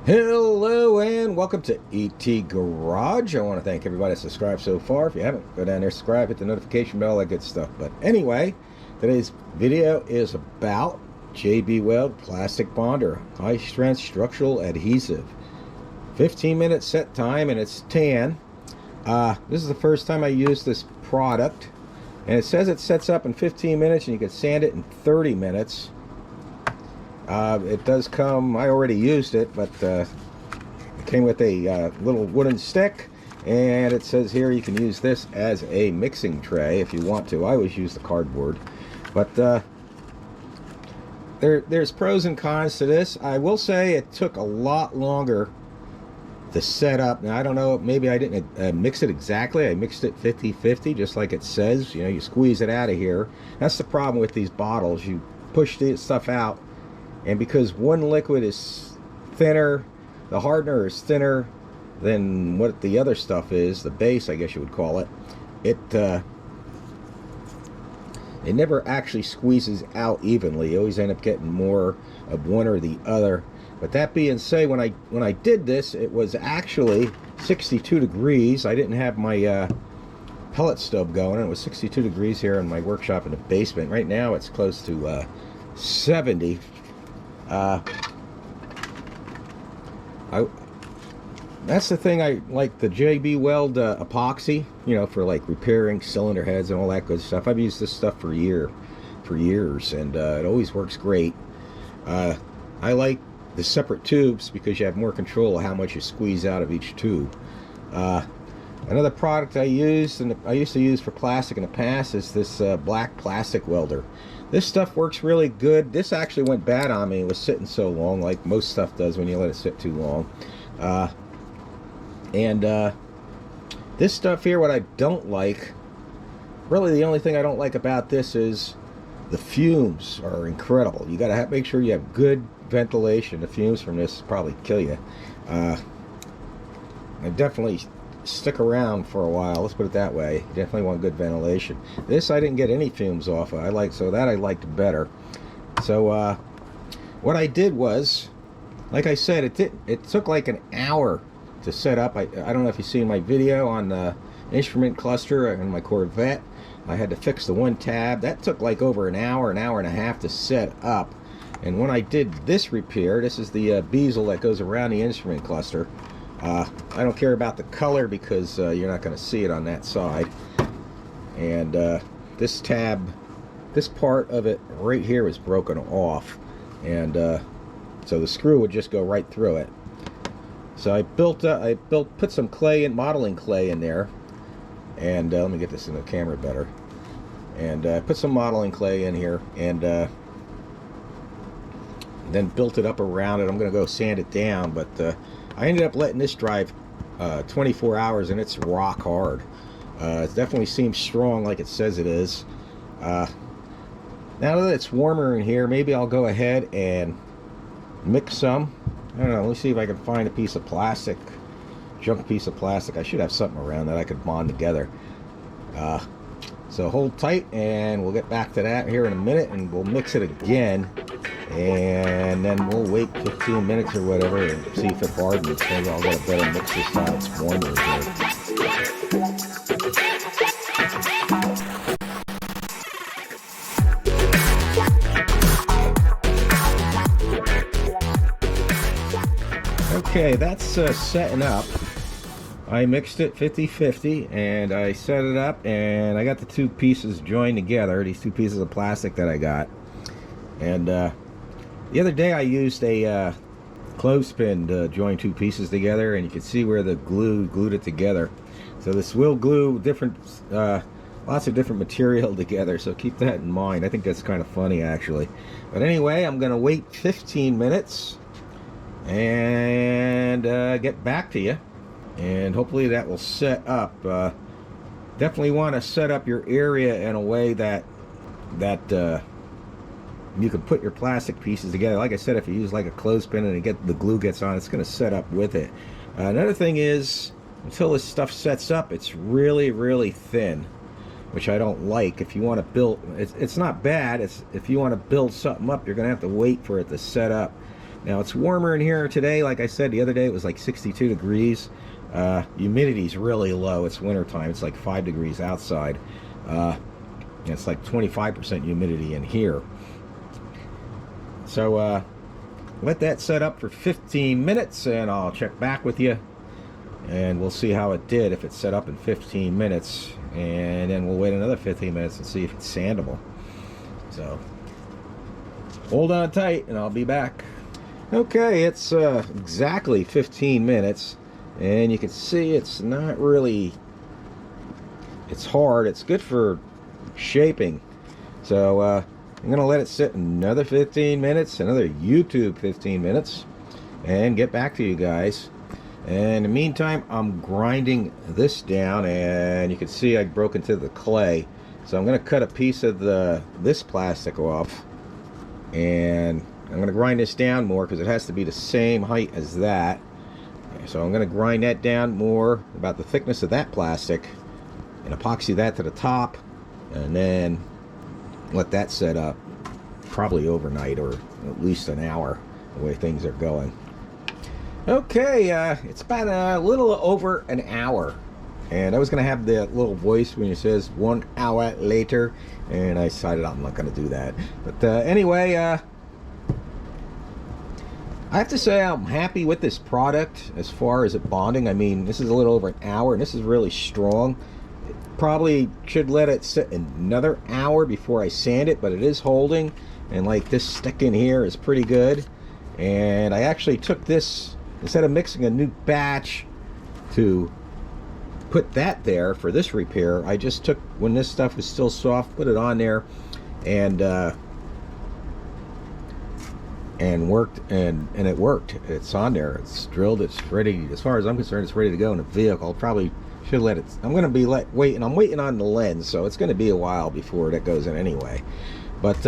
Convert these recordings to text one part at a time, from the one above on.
Hello and welcome to ET Garage. I want to thank everybody that subscribed so far. If you haven't, go down there, subscribe, hit the notification bell, all that good stuff. But anyway, today's video is about JB Weld Plastic Bonder, high strength structural adhesive. 15-minute set time and it's tan. This is the first time I used this product, and it says it sets up in 15 minutes and you can sand it in 30 minutes. It does come, I already used it, but it came with a little wooden stick, and it says here you can use this as a mixing tray if you want to. I always use the cardboard, but there's pros and cons to this. I will say it took a lot longer to set up. Now I don't know, maybe I didn't mix it exactly. I mixed it 50-50 just like it says. You know, you squeeze it out of here. That's the problem with these bottles. You push the stuff out, and because one liquid is thinner, the hardener is thinner than what the other stuff is, the base I guess you would call it, it never actually squeezes out evenly. You always end up getting more of one or the other. But that being said, when I did this, it was actually 62 degrees. I didn't have my pellet stove going, and it was 62 degrees here in my workshop in the basement. Right now it's close to 70. That's the thing, I like the JB Weld epoxy, you know, for like repairing cylinder heads and all that good stuff. I've used this stuff for years, and it always works great. I like the separate tubes because you have more control of how much you squeeze out of each tube. Another product I used, and I used to use for plastic in the past, is this black plastic welder. This stuff works really good. This actually went bad on me. It was sitting so long, like most stuff does when you let it sit too long. This stuff here, what I don't like, really the only thing I don't like about this is the fumes are incredible. You gotta make sure you have good ventilation. The fumes from this probably kill you. I definitely stick around for a while, let's put it that way. You definitely want good ventilation. This I didn't get any fumes off of. I liked better. So what I did was, like I said, it took like an hour to set up. I don't know if you've seen my video on the instrument cluster in my Corvette. I had to fix the one tab. That took like over an hour and a half to set up. And when I did this repair, this is the bezel that goes around the instrument cluster. I don't care about the color because you're not going to see it on that side. And this tab, this part of it right here was broken off, and so the screw would just go right through it. So I put some clay in, modeling clay in there, and let me get this in the camera better. And put some modeling clay in here, and then built it up around it. I'm going to go sand it down, but I ended up letting this drive 24 hours, and it's rock hard. It definitely seems strong like it says it is. Now that it's warmer in here, maybe I'll go ahead and mix some. I don't know, let me see if I can find a piece of plastic, junk piece of plastic. I should have something around that I could bond together. So hold tight, and we'll get back to that here in a minute, and we'll mix it again, and then we'll wait 15 minutes or whatever and see if it hardens. Maybe I'll get a better mix this time it's warmer here. Okay, that's setting up. I mixed it 50-50, and I set it up, and I got the two pieces joined together, these two pieces of plastic that I got. And the other day I used a clothespin to join two pieces together, and you can see where the glue glued it together. So this will glue different, lots of different material together, so keep that in mind. I think that's kind of funny, actually. But anyway, I'm going to wait 15 minutes and get back to you. And hopefully that will set up. Definitely want to set up your area in a way that you can put your plastic pieces together. Like I said, if you use like a clothespin and the glue gets on, it's going to set up with it. Another thing is, until this stuff sets up, it's really thin, which I don't like. If you want to build, it's not bad. If you want to build something up, you're going to have to wait for it to set up. Now it's warmer in here today. Like I said, the other day it was like 62 degrees. Humidity's really low. It's wintertime. It's like 5 degrees outside. It's like 25% humidity in here. So let that set up for 15 minutes and I'll check back with you and we'll see how it did if it's set up in 15 minutes, and then we'll wait another 15 minutes and see if it's sandable. So hold on tight and I'll be back. Okay, it's exactly 15 minutes and you can see it's not really, it's hard. It's good for shaping. So I'm gonna let it sit another 15 minutes, another YouTube 15 minutes, and get back to you guys. And in the meantime, I'm grinding this down, and you can see I broke into the clay. So I'm gonna cut a piece of this plastic off, and I'm gonna grind this down more because it has to be the same height as that. So I'm gonna grind that down more, about the thickness of that plastic, and epoxy that to the top, and then let that set up probably overnight or at least an hour, the way things are going. Okay, it's about a little over an hour, and I was gonna have that little voice when it says 1 hour later, and I decided I'm not gonna do that. But anyway, I have to say I'm happy with this product as far as it bonding. I mean, this is a little over an hour, and this is really strong. Probably should let it sit another hour before I sand it, but it is holding, and like this stick in here is pretty good. And I actually took this, instead of mixing a new batch to put that there for this repair, I just took, when this stuff was still soft, put it on there and worked, and it worked. It's on there, it's drilled, it's ready. As far as I'm concerned, it's ready to go in the vehicle. I'll probably should let it, I'm going to be waiting. I'm waiting on the lens, so it's going to be a while before that goes in anyway. But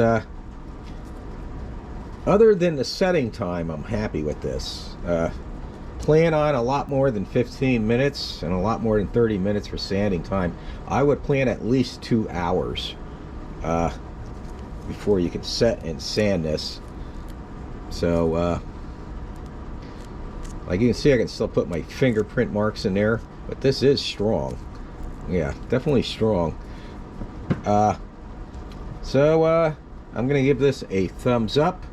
other than the setting time, I'm happy with this. Plan on a lot more than 15 minutes and a lot more than 30 minutes for sanding time. I would plan at least 2 hours before you can set and sand this. So like you can see, I can still put my fingerprint marks in there, but this is strong. Yeah, definitely strong. So I'm gonna give this a thumbs up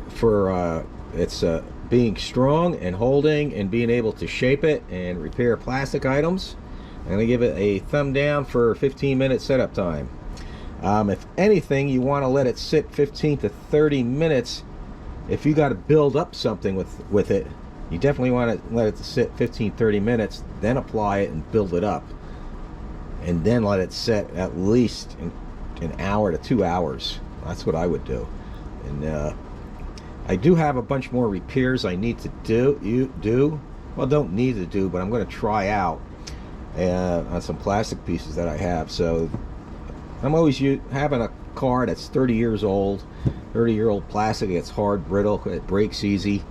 for its being strong and holding and being able to shape it and repair plastic items. I'm gonna give it a thumb down for 15-minute setup time. If anything, you want to let it sit 15 to 30 minutes. If you got to build up something with it, you definitely want to let it sit 15-30 minutes, then apply it and build it up, and then let it set at least an hour to 2 hours. That's what I would do. And I do have a bunch more repairs I need to do. Well, don't need to do, but I'm going to try out on some plastic pieces that I have. So I'm always having a car that's 30 years old, 30-year-old plastic. It's hard, brittle, it breaks easy.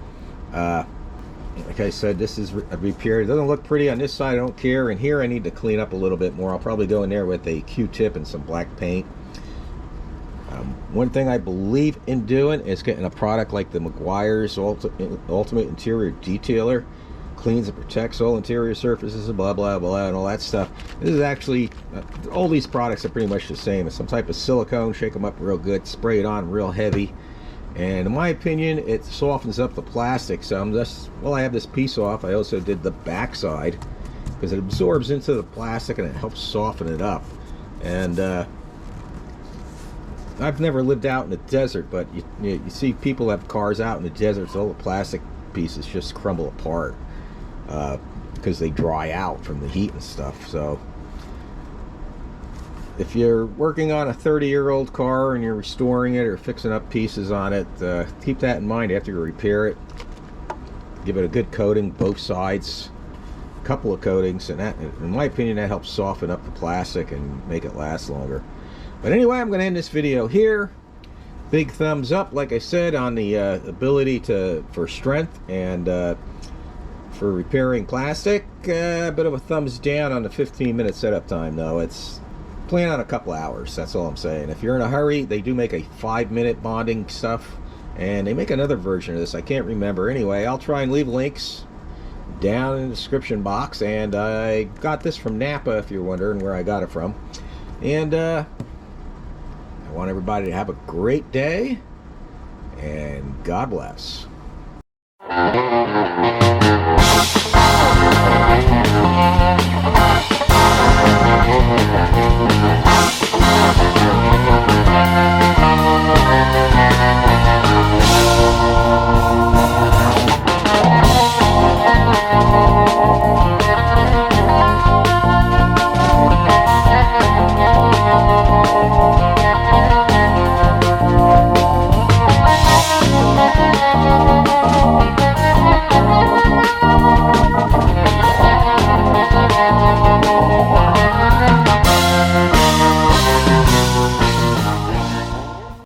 Like I said, this is a repair. It doesn't look pretty on this side, I don't care. And here I need to clean up a little bit more. I'll probably go in there with a Q-tip and some black paint. One thing I believe in doing is getting a product like the Meguiar's Ultimate Interior Detailer. Cleans and protects all interior surfaces and blah blah blah and all that stuff. This is actually, all these products are pretty much the same. It's some type of silicone, shake them up real good, spray it on real heavy, and in my opinion it softens up the plastic. So I'm just, well, I have this piece off. I also did the back side because it absorbs into the plastic and it helps soften it up. And I've never lived out in the desert, but you see people have cars out in the desert, so all the plastic pieces just crumble apart because they dry out from the heat and stuff. So if you're working on a 30-year-old car and you're restoring it or fixing up pieces on it, keep that in mind after you repair it. Give it a good coating, both sides, a couple of coatings, and that, in my opinion, that helps soften up the plastic and make it last longer. But anyway, I'm going to end this video here. Big thumbs up, like I said, on the ability for strength and for repairing plastic. A bit of a thumbs down on the 15-minute setup time, though. It's plan on a couple hours, that's all I'm saying. If you're in a hurry, they do make a 5-minute bonding stuff And they make another version of this. I can't remember. Anyway, I'll try and leave links down in the description box. And I got this from Napa, if you're wondering where I got it from. And I want everybody to have a great day. And God bless.